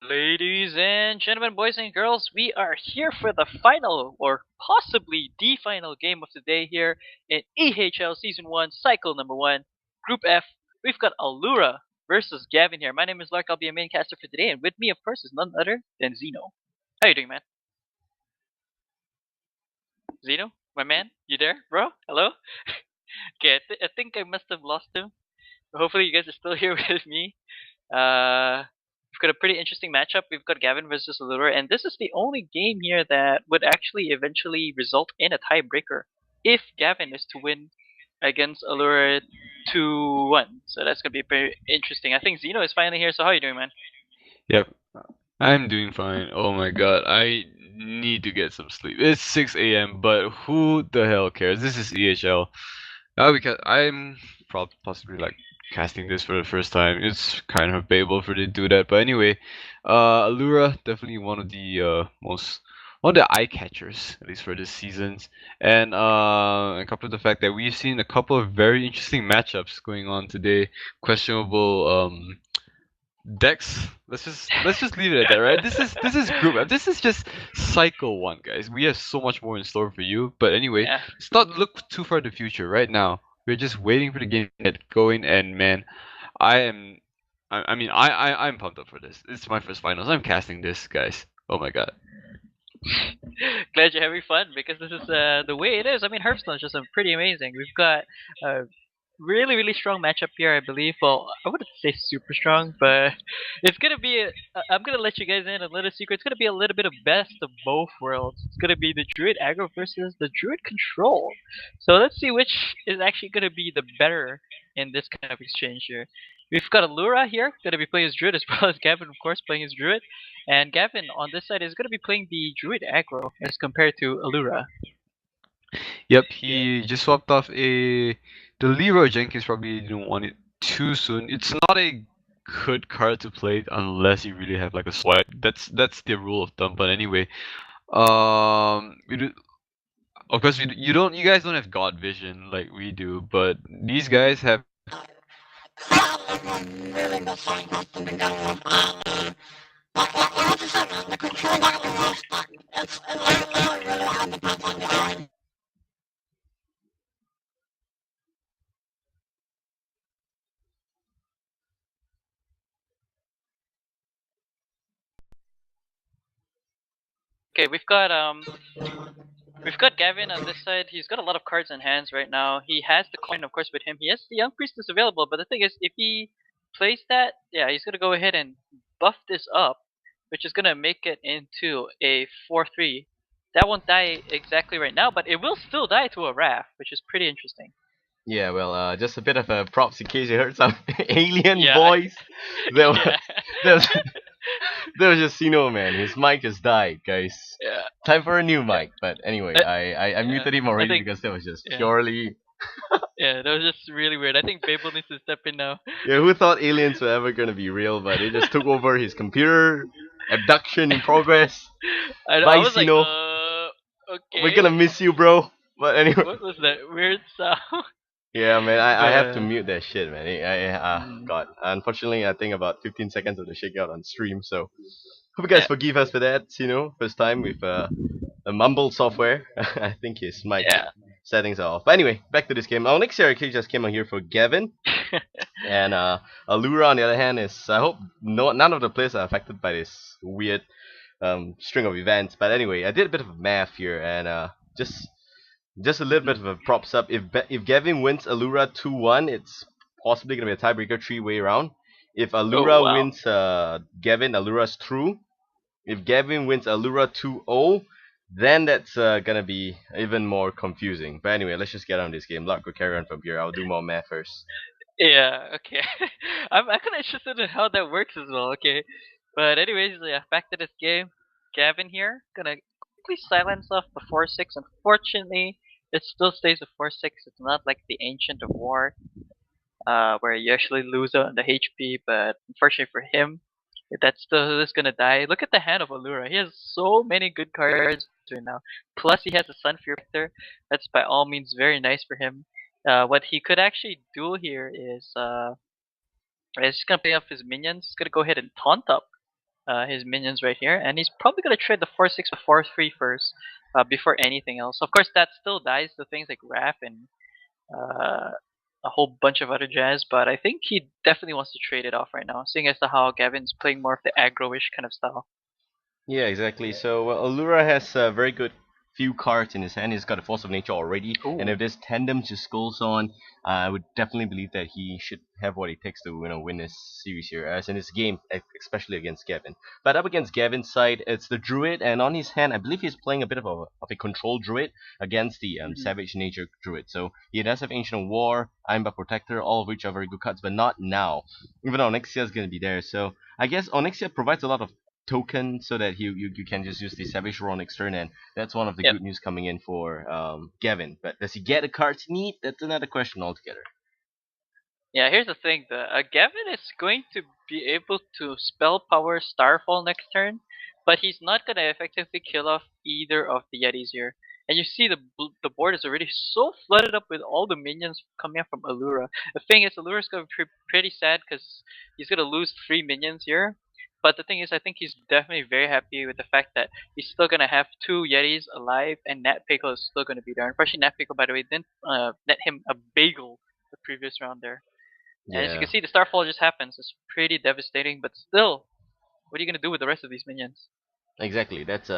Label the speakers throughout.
Speaker 1: Ladies and gentlemen, boys and girls, we are here for the final, or possibly the final game of the day here in eHL Season 1, Cycle Number 1, Group F. We've got Allura versus Gavin here. My name is Larc, I'll be a main caster for today, and with me, of course, is none other than Zeno. How you doing, man? Zeno? My man? You there, bro? Hello? Okay, I think I must have lost him. Hopefully you guys are still here with me. We've got a pretty interesting matchup. We've got Gavin versus Allura, and this is the only game here that would actually eventually result in a tiebreaker if Gavin is to win against Allura 2-1. So that's gonna be pretty interesting. I think Zeno is finally here. So how are you doing, man?
Speaker 2: Yep, I'm doing fine. Oh my god, I need to get some sleep. It's 6 a.m., but who the hell cares? This is EHL. Because I'm possibly like casting this for the first time. It's kind of debatable for to do that, but anyway, Allura definitely one of the one of the eye catchers at least for this season, and a couple of the fact that we've seen a couple of very interesting matchups going on today. Questionable Dex, let's just leave it at that, right? This is group F. This is just cycle one, guys. We have so much more in store for you. But anyway,
Speaker 1: Yeah.
Speaker 2: let's not look too far in the future. Right now, we're just waiting for the game to get going. And man, I am, I'm pumped up for this. It's my first finals. I'm casting this, guys. Oh my god.
Speaker 1: Glad you're having fun because this is the way it is. I mean, Hearthstone is just pretty amazing. We've got really strong matchup here, I believe. Well, I wouldn't say super strong, but it's gonna be. I'm gonna let you guys in a little secret. It's gonna be a little bit of best of both worlds. It's gonna be the Druid aggro versus the Druid control. So let's see which is actually gonna be the better in this kind of exchange here. We've got Allura here, gonna be playing his Druid, as well as Gavin, of course, playing his Druid. And Gavin on this side is gonna be playing the Druid aggro as compared to Allura.
Speaker 2: Yep, he just swapped off a. The Leroy Jenkins probably didn't want it too soon. It's not a good card to play unless you really have like a swipe. That's the rule of thumb. But anyway, we do, of course you guys don't have God vision like we do, but these guys have.
Speaker 1: Okay, we've got Gavin on this side. He's got a lot of cards in hands right now. He has the coin, of course, with him. He has the Young Priestess available, but the thing is, if he plays that, yeah, he's gonna go ahead and buff this up, which is gonna make it into a 4-3. That won't die exactly right now, but it will still die to a Wrath, which is pretty interesting.
Speaker 3: Yeah, well, just a bit of a props in case you heard some alien
Speaker 1: Yeah.
Speaker 3: voice. That was,
Speaker 1: Yeah.
Speaker 3: that was, that was just Sino, man. His mic just died, guys.
Speaker 1: Yeah.
Speaker 3: Time for a new mic. But anyway, I muted him already
Speaker 1: think-
Speaker 3: because that was just
Speaker 1: yeah.
Speaker 3: purely.
Speaker 1: Yeah, that was just really weird. I think Babel needs to step in now.
Speaker 3: Yeah, who thought aliens were ever gonna be real? But they just took over his computer. Abduction in progress.
Speaker 1: I
Speaker 3: Bye,
Speaker 1: was like,
Speaker 3: Sino.
Speaker 1: okay.
Speaker 3: We're gonna miss you, bro. But anyway.
Speaker 1: What was that weird sound?
Speaker 3: Yeah, man, I have to
Speaker 1: But-
Speaker 3: mute that shit, man. God. Unfortunately, I think about 15 seconds of the shakeout on stream, so hope you guys
Speaker 1: Yeah.
Speaker 3: forgive us for that. First time with the mumble software. I think his mic
Speaker 1: Yeah.
Speaker 3: settings are off. But anyway, back to this game. Our next actually just came on here for Gavin, and Allura on the other hand is. I hope none of the players are affected by this weird string of events. But anyway, I did a bit of math here, and just a little bit of a props up. If Gavin wins Allura 2-1, it's possibly gonna be a tiebreaker 3-way round. If Allura
Speaker 1: wow.
Speaker 3: wins Gavin, Allura's through. If Gavin wins Allura 2-0, then that's gonna be even more confusing. But anyway, let's just get on this game. Larc will carry on from here. I'll do more math first.
Speaker 1: Yeah, okay. I'm kind of interested in how that works as well, okay? But anyways, yeah, back to this game. Gavin here, gonna quickly silence off the 4-6. Unfortunately, it still stays a 4-6. It's not like the Ancient of War, where you actually lose on the HP, but unfortunately for him, that's still is gonna die. Look at the hand of Allura. He has so many good cards right now. Plus he has a Sun Fear Factor. That's by all means very nice for him. What he could actually do here is he's gonna pay off his minions. He's gonna go ahead and taunt up his minions right here, and he's probably gonna trade the 4/6 with 4/3 first, before anything else. Of course, that still dies to things like Wrath and uh, a whole bunch of other jazz, but I think he definitely wants to trade it off right now, seeing as to how Gavin's playing more of the aggro-ish kind of style.
Speaker 3: Yeah, exactly. So Allura has a very good few cards in his hand. He's got a Force of Nature already, and
Speaker 1: Ooh.
Speaker 3: if this tandem just goes on, I would definitely believe that he should have what it takes to win this series here, as in this game, especially against Gavin. But up against Gavin's side, it's the Druid, and on his hand, I believe he's playing a bit of a control Druid against the
Speaker 1: Mhm.
Speaker 3: Savage Nature Druid. So he does have Ancient War, Ironbar Protector, all of which are very good cards, but not now. Even though Onyxia is going to be there, so I guess Onyxia provides a lot of token so that you can just use the Savage Roar next turn, and that's one of the
Speaker 1: Yep.
Speaker 3: good news coming in for Gavin. But does he get the cards need? That's another question altogether.
Speaker 1: Yeah, here's the thing: Gavin is going to be able to spell power Starfall next turn, but he's not gonna effectively kill off either of the Yetis here. And you see the board is already so flooded up with all the minions coming up from Allura. The thing is, Allura's gonna be pretty sad because he's gonna lose 3 minions here. But the thing is, I think he's definitely very happy with the fact that he's still gonna have 2 Yetis alive, and Nat Pickle is still gonna be there. Unfortunately, Nat Pickle, by the way, didn't net him a bagel the previous round there. And as you can
Speaker 3: Yeah,
Speaker 1: see, the Starfall just happens. It's pretty devastating, but still, what are you gonna do with the rest of these minions?
Speaker 3: exactly. That's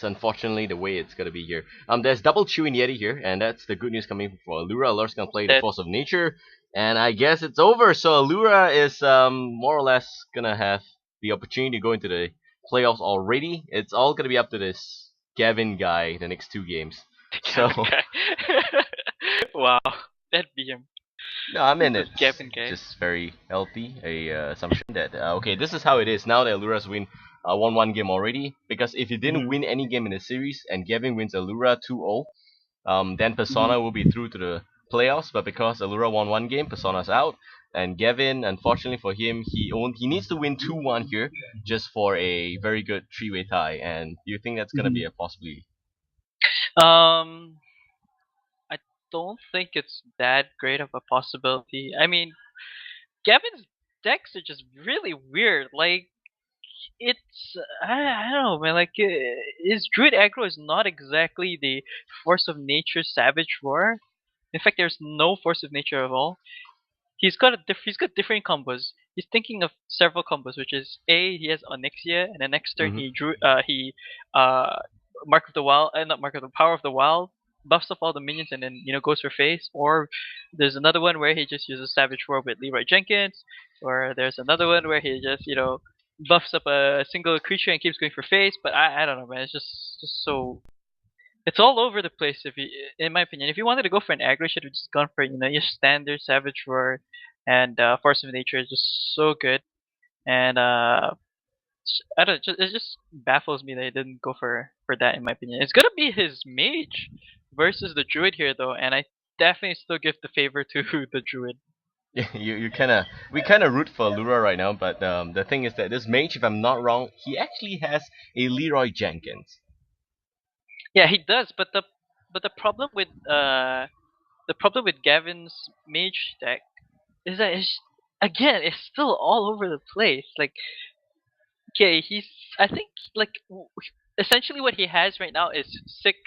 Speaker 3: unfortunately the way it's gonna be here. There's double Chewing Yeti here, and that's the good news coming for Allura. Allura's gonna play the
Speaker 1: That
Speaker 3: Force of Nature, and I guess it's over. So Allura is more or less gonna have the opportunity to go into the playoffs already. It's all gonna be up to this Gavin guy the next 2 games.
Speaker 1: the
Speaker 3: So
Speaker 1: Gavin guy. Wow, that'd be him.
Speaker 3: no, I mean
Speaker 1: This
Speaker 3: it's
Speaker 1: Gavin guy.
Speaker 3: just very healthy a assumption that okay, this is how it is now that Allura's win a 1-1 game already. Because if he didn't
Speaker 1: Mhm.
Speaker 3: win any game in the series and Gavin wins Allura 2-0, then
Speaker 1: Mhm.
Speaker 3: Persona will be through to the playoffs. But because Allura won 1 game, Persona's out, and Gavin, unfortunately for him, he needs to win 2-1 here just for a very good 3-way tie. And do you think that's gonna be
Speaker 1: Mhm.
Speaker 3: a possibility?
Speaker 1: Um, I don't think it's that great of a possibility. I mean, Gavin's decks are just really weird. Like, it's I don't know, man. Like, his Druid aggro is not exactly the Force of Nature Savage Roar. In fact, there's no Force of Nature at all. He's got different combos. He's thinking of several combos, which is he has Onyxia, and the next turn
Speaker 3: Mm-hmm.
Speaker 1: he uh Mark of the Wild, not Mark of the Power of the Wild, buffs up all the minions, and then goes for face. Or there's another one where he just uses Savage Roar with Leroy Jenkins, or there's another one where he just buffs up a single creature and keeps going for face. But I don't know, man. It's just so it's all over the place. If you, in my opinion, if you wanted to go for an aggro, you should have just gone for your standard Savage Roar, and Force of Nature is just so good. And I don't, it just baffles me that he didn't go for that. In my opinion, it's gonna be his mage versus the druid here though, and I definitely still give the favor to the druid.
Speaker 3: Yeah, you kind of we kind of root for Lura right now, but the thing is that this mage, if I'm not wrong, he actually has a Leroy Jenkins.
Speaker 1: Yeah, he does, but the problem with Gavin's mage deck is that it's still all over the place. Like, okay, I think like essentially what he has right now is 6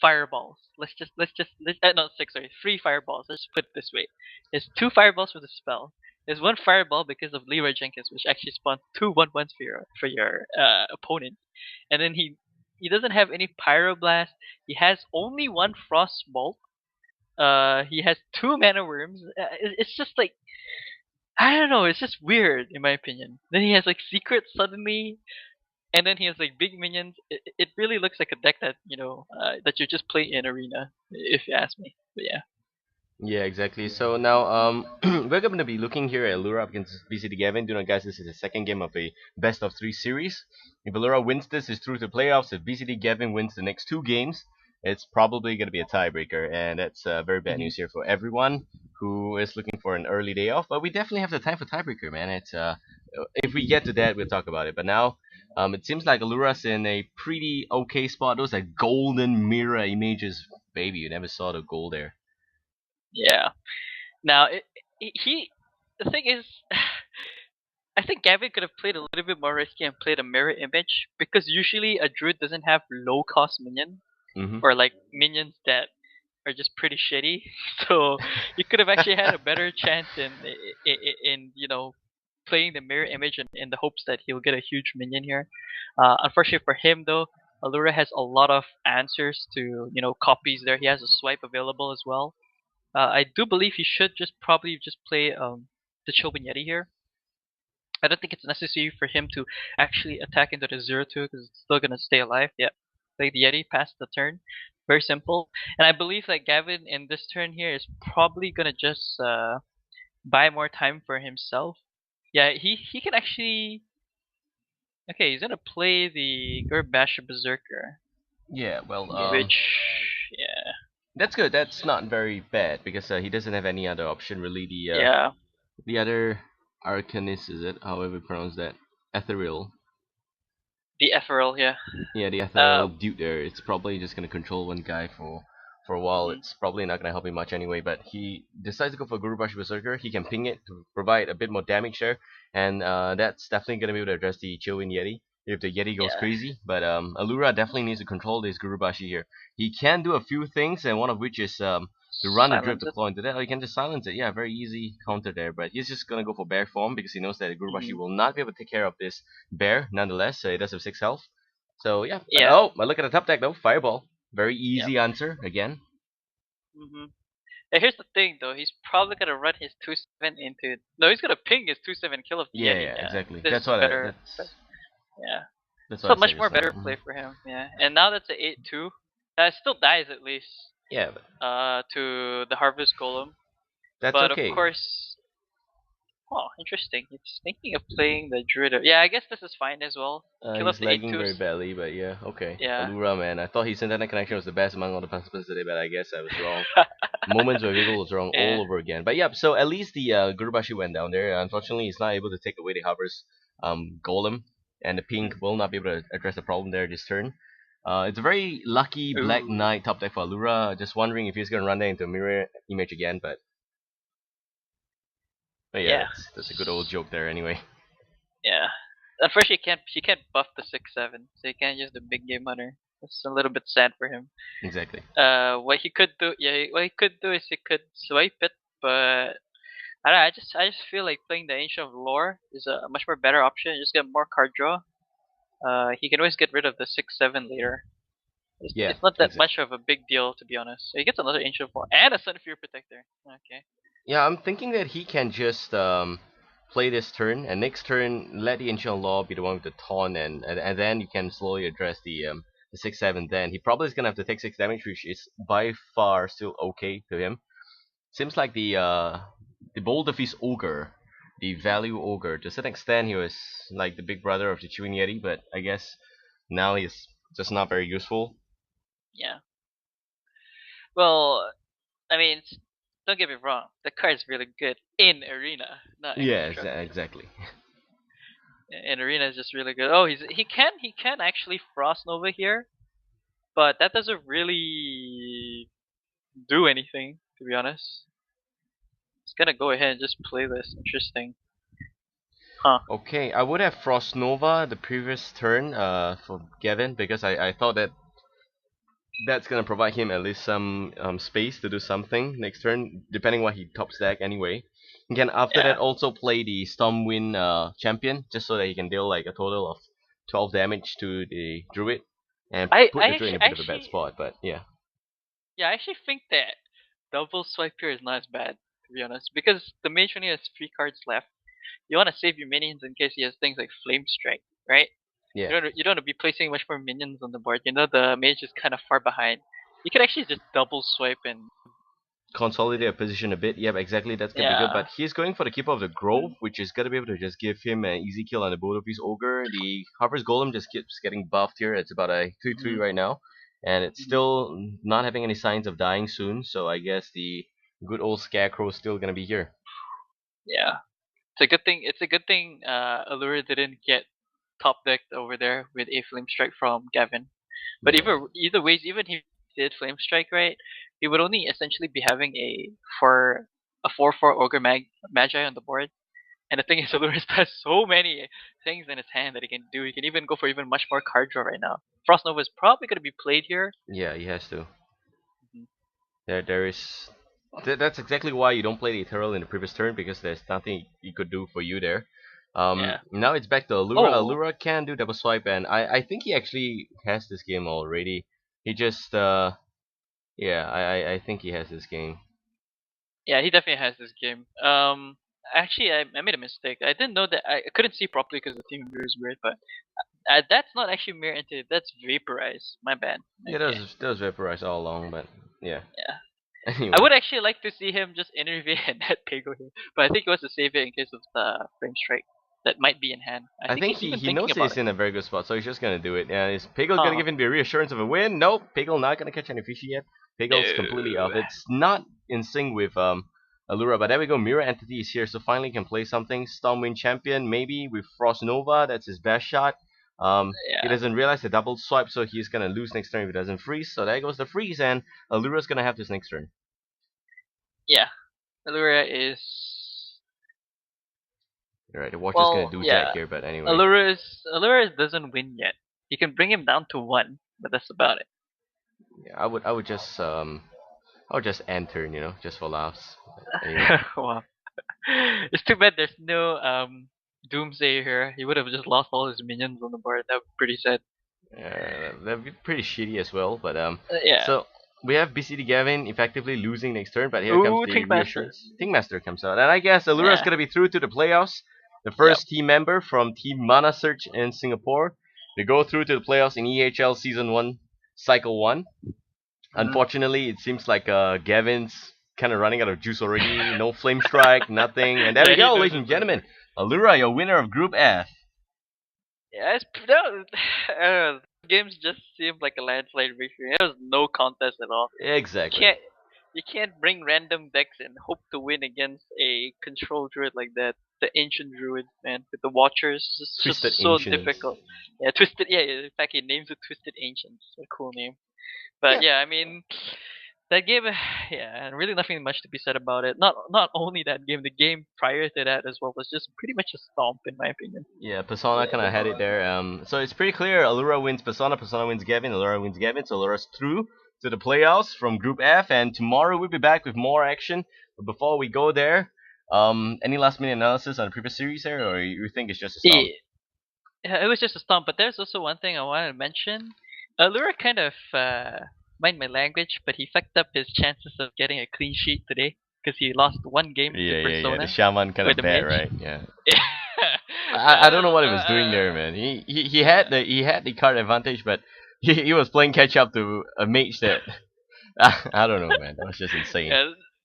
Speaker 1: fireballs. Not six, sorry, 3 fireballs. Let's put it this way: there's 2 fireballs for the spell. There's 1 fireball because of Leroy Jenkins, which actually spawns 2/1/1s for your opponent. And then he doesn't have any pyroblast. He has only 1 frostbolt. He has 2 mana worms. It's just like I don't know. It's just weird in my opinion. Then he has like secrets suddenly, and then he has like big minions. It really looks like a deck that that you just play in arena, if you ask me. But yeah.
Speaker 3: Yeah, exactly. So now we're going to be looking here at Lura against BcdGavin. Do not guys, this is the second game of a best of 3 series. If Lura wins this, it's through to playoffs. If BcdGavin wins the next 2 games, it's probably going to be a tiebreaker, and that's very bad
Speaker 1: Hmm.
Speaker 3: news here for everyone who is looking for an early day off. But we definitely have the time for tiebreaker, man. It's if we get to that, we'll talk about it. But now, it seems like Allura's in a pretty okay spot. Those are golden mirror images, baby. You never saw the gold there.
Speaker 1: Yeah. Now he. The thing is, I think Gavin could have played a little bit more risky and played a mirror image, because usually a druid doesn't have low cost minion
Speaker 3: Mm-hmm.
Speaker 1: or like minions that are just pretty shitty. So you could have actually had a better chance in playing the mirror image in the hopes that he'll get a huge minion here. Unfortunately for him though, Allura has a lot of answers to copies there. He has a swipe available as well. I do believe he should probably just play the Chilbin Yeti here. I don't think it's necessary for him to actually attack into the 0-2 because it's still gonna stay alive. Yeah, play the Yeti, pass the turn. Very simple. And I believe that Gavin in this turn here is probably gonna just buy more time for himself. Yeah, he can actually. Okay, he's gonna play the Gurbash Berserker,
Speaker 3: Yeah, well,
Speaker 1: which yeah.
Speaker 3: that's good. That's not very bad because he doesn't have any other option really.
Speaker 1: Yeah,
Speaker 3: The other Arcanist, is it? However you pronounce that? Ethereal.
Speaker 1: the Ethereal, yeah.
Speaker 3: Yeah, the Ethereal dude there. It's probably just gonna control one guy for a while.
Speaker 1: Mhm.
Speaker 3: It's probably not gonna help him much anyway. But he decides to go for Gurubashi Berserker. He can ping it to provide a bit more damage there, and that's definitely gonna be able to address the Chillwind Yeti if the Yeti goes
Speaker 1: Yeah.
Speaker 3: crazy. But Allura definitely needs to control this Gurubashi here. He can do a few things, and one of which is to run a drip
Speaker 1: Silence
Speaker 3: to
Speaker 1: it.
Speaker 3: claw into that, or you can just silence it. Yeah, very easy counter there. But he's just gonna go for bear form because he knows that Gurubashi
Speaker 1: Mhm.
Speaker 3: will not be able to take care of this bear. Nonetheless, so he does have 6 health. So yeah.
Speaker 1: Yeah.
Speaker 3: Oh, I look at the top deck though. Fireball. Very
Speaker 1: Yeah.
Speaker 3: easy answer again.
Speaker 1: Mhm. Yeah, here's the thing though. He's probably gonna run his 2-7 into. No, he's gonna ping his 2-7 kill of the
Speaker 3: Yeah,
Speaker 1: Yeti.
Speaker 3: yeah, exactly.
Speaker 1: This
Speaker 3: That's
Speaker 1: is a
Speaker 3: what
Speaker 1: better. Yeah.
Speaker 3: that's
Speaker 1: It's
Speaker 3: what
Speaker 1: a
Speaker 3: I said
Speaker 1: much more
Speaker 3: just now.
Speaker 1: better play for him. Yeah. And now that's a 8-2. It still dies at least.
Speaker 3: Yeah, but
Speaker 1: To the Harvest Golem.
Speaker 3: that's
Speaker 1: But
Speaker 3: okay.
Speaker 1: of course. Oh, interesting. He's thinking of playing the Druid. Yeah, I guess this is fine as well. Kill off
Speaker 3: He's
Speaker 1: the
Speaker 3: lagging
Speaker 1: 8-2s.
Speaker 3: very badly, but yeah, okay.
Speaker 1: Yeah.
Speaker 3: Allura, man. I thought his internet connection was the best among all the participants today, but I guess I was wrong. Moments where Wiggle was wrong
Speaker 1: Yeah.
Speaker 3: all over again. But yeah, so at least the Gurubashi went down there. Unfortunately, he's not able to take away the Harvest Golem, and the pink will not be able to address the problem there this turn. It's a very lucky Black
Speaker 1: Ooh.
Speaker 3: Knight top deck for Allura. Just wondering if he's going to run that into a mirror image again, but yeah,
Speaker 1: Yeah.
Speaker 3: that's a good old joke there anyway.
Speaker 1: Yeah. Unfortunately, he can't buff the 6-7, so he can't use the big game hunter. It's a little bit sad for him.
Speaker 3: Exactly.
Speaker 1: What he could do, is he could swipe it, but I don't know, I just feel like playing the Ancient of Lore is a much more better option. You just get more card draw. He can always get rid of the 6-7 later.
Speaker 3: Yeah,
Speaker 1: It's not that
Speaker 3: exactly.
Speaker 1: much of a big deal, to be honest. So he gets another Ancient of Lore and a Sun Fear Protector. Okay.
Speaker 3: Yeah, I'm thinking that he can just play this turn, and next turn let the Ancient Law be the one with the taunt, and then you can slowly address the 6-7. Then he probably is gonna have to take 6 damage, which is by far still okay to him. Seems like the Boulder Feast Ogre, the Value Ogre, to a certain extent he was like the big brother of the Chewing Yeti, but I guess now he's just not very useful.
Speaker 1: Yeah. Well, I mean, don't get me wrong. The card's really good in Arena, not in
Speaker 3: Yeah,
Speaker 1: Constructed.
Speaker 3: exactly.
Speaker 1: In Arena is just really good. Oh, he can actually Frost Nova here, but that doesn't really do anything, to be honest. It's gonna go ahead and just play this. Interesting. Huh.
Speaker 3: Okay, I would have Frost Nova the previous turn for Gavin because I thought that that's gonna provide him at least some space to do something next turn, depending what he top stack anyway. He can after
Speaker 1: Yeah.
Speaker 3: that also play the Stormwind champion just so that he can deal like a total of 12 damage to the druid and
Speaker 1: I
Speaker 3: put the druid in a bit of a bad spot. But yeah,
Speaker 1: I actually think that double swipe here is not as bad, to be honest, because the mage only has 3 cards left. You want to save your minions in case he has things like Flame Strike, right?
Speaker 3: yeah.
Speaker 1: You don't want to be placing much more minions on the board. You know the mage is kind of far behind. You could actually just double swipe and
Speaker 3: Consolidate a position a bit. Yep, exactly. That's gonna be good. But he's going for the Keeper of the Grove, which is gonna be able to just give him an easy kill on the both of his ogre. The Harvest Golem just keeps getting buffed here. It's about a 3/3 right now, and it's still not having any signs of dying soon. So I guess the good old Scarecrow is still gonna be here.
Speaker 1: yeah. It's a good thing. It's a good thing. Allura didn't get top decked over there with a Flame Strike from Gavin. But
Speaker 3: Yeah.
Speaker 1: either ways, even if he did Flame Strike right, he would only essentially be having a 4/4 Ogre Magi on the board. And the thing is, Allura has so many things in his hand that he can do. He can even go for even much more card draw right now. Frost Nova is probably going to be played here.
Speaker 3: Yeah, he has to.
Speaker 1: Mhm.
Speaker 3: There is. That's exactly why you don't play the Ethereal in the previous turn, because there's nothing he could do for you there.
Speaker 1: Yeah.
Speaker 3: Now it's back to Allura.
Speaker 1: Oh,
Speaker 3: Allura can do double swipe, and I think he actually has this game already. He just yeah, I think he has this game.
Speaker 1: yeah, he definitely has this game. Actually, I made a mistake. I didn't know that. I couldn't see properly because the team view is weird. But that's not actually mirror into. That's vaporize. My bad.
Speaker 3: Yeah,
Speaker 1: Okay.
Speaker 3: that was vaporized all along, but yeah.
Speaker 1: Yeah. I
Speaker 3: Anyway,
Speaker 1: would actually like to see him just intervene and net Pego here, but I think he wants to save it in case of the frame strike that might be in hand. I
Speaker 3: I
Speaker 1: think
Speaker 3: think
Speaker 1: he's even
Speaker 3: he
Speaker 1: thinking
Speaker 3: knows
Speaker 1: about
Speaker 3: he's
Speaker 1: it.
Speaker 3: in a very good spot, so he's just gonna do it. Yeah, is Pigel gonna
Speaker 1: Huh?
Speaker 3: give him the reassurance of a win? Nope, Pigel not gonna catch any fishy yet. Pigel's completely
Speaker 1: No.
Speaker 3: off. It's not in sync with Allura, but there we go. Mirror Entity is here, so finally can play something. Stormwind Champion, maybe with Frost Nova. That's his best shot. He
Speaker 1: Yeah.
Speaker 3: doesn't realize the double swipe, so he's gonna lose next turn if he doesn't freeze. So there goes the freeze, and Allura's gonna have this next turn.
Speaker 1: Yeah. Allura is
Speaker 3: Alright, the Watcher's gonna
Speaker 1: well.
Speaker 3: do Jack
Speaker 1: Yeah.
Speaker 3: here, but anyway.
Speaker 1: Allura doesn't win yet. You can bring him down to 1, but that's about it.
Speaker 3: Yeah, I would just end turn, just for laughs. But anyway.
Speaker 1: Wow. It's too bad there's no Doomsday here. He would have just lost all his minions on the board. That would be pretty sad.
Speaker 3: That'd be pretty shitty as well. But
Speaker 1: Yeah.
Speaker 3: so we have BcdGavin effectively losing next turn, but here comes
Speaker 1: Ooh,
Speaker 3: the
Speaker 1: Tankmaster.
Speaker 3: reassurance. Master comes out, and I guess Allura's
Speaker 1: Yeah.
Speaker 3: gonna be through to the playoffs. The
Speaker 1: Yep.
Speaker 3: first team member from Team Mana Search in Singapore to go through to the playoffs in EHL Season 1, Cycle 1.
Speaker 1: Mhm.
Speaker 3: Unfortunately, it seems like Gavin's kind of running out of juice already. No Flame Strike, nothing. And there
Speaker 1: Yeah,
Speaker 3: we
Speaker 1: he
Speaker 3: go,
Speaker 1: knows
Speaker 3: ladies and
Speaker 1: it's over.
Speaker 3: gentlemen. Allura, your winner of Group F.
Speaker 1: Yeah, no, games just seemed like a landslide victory. There was no contest at all. You
Speaker 3: Exactly.
Speaker 1: can't you can't bring random decks and hope to win against a control druid like that. The ancient druid, man, with the watchers, it's
Speaker 3: Twisted
Speaker 1: just so
Speaker 3: Ancients.
Speaker 1: difficult. Yeah, twisted. Yeah, in fact, he names it Twisted Ancients. A cool name. But
Speaker 3: Yeah.
Speaker 1: yeah, I mean, that game, yeah, really nothing much to be said about it. Not only that game, the game prior to that as well was just pretty much a stomp in my opinion.
Speaker 3: Yeah, Persona kind of had it there. So it's pretty clear. Allura wins Persona, Persona wins Gavin, Allura wins Gavin. So Allura's through to the playoffs from Group F, and tomorrow we'll be back with more action. But before we go there, any last minute analysis on the previous series here, or you think it's just a stomp?
Speaker 1: Yeah, it was just a stomp. But there's also one thing I wanted to mention. Allura kind of mind my language, but he fucked up his chances of getting a clean sheet today because he lost one game to
Speaker 3: Yeah. The
Speaker 1: Persona
Speaker 3: shaman kind
Speaker 1: with
Speaker 3: of
Speaker 1: the
Speaker 3: bad,
Speaker 1: mage.
Speaker 3: right? Yeah. I don't know what he was doing there, man. He had the card advantage, but he was playing catch up to a mage that I don't know, man. That was just insane.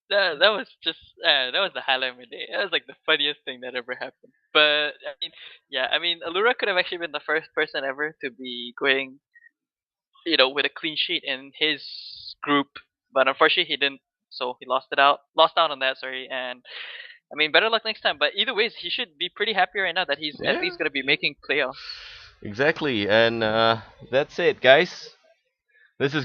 Speaker 1: Yeah, that was just that was the highlight of my day. That was like the funniest thing that ever happened. But I mean, yeah, I mean, Allura could have actually been the first person ever to be going, with a clean sheet in his group. But unfortunately, he didn't. So he lost out on that. Sorry, and I mean, better luck next time. But either ways, he should be pretty happy right now that he's at
Speaker 3: Yeah,
Speaker 1: least gonna be making playoffs.
Speaker 3: exactly. And that's it, guys. This is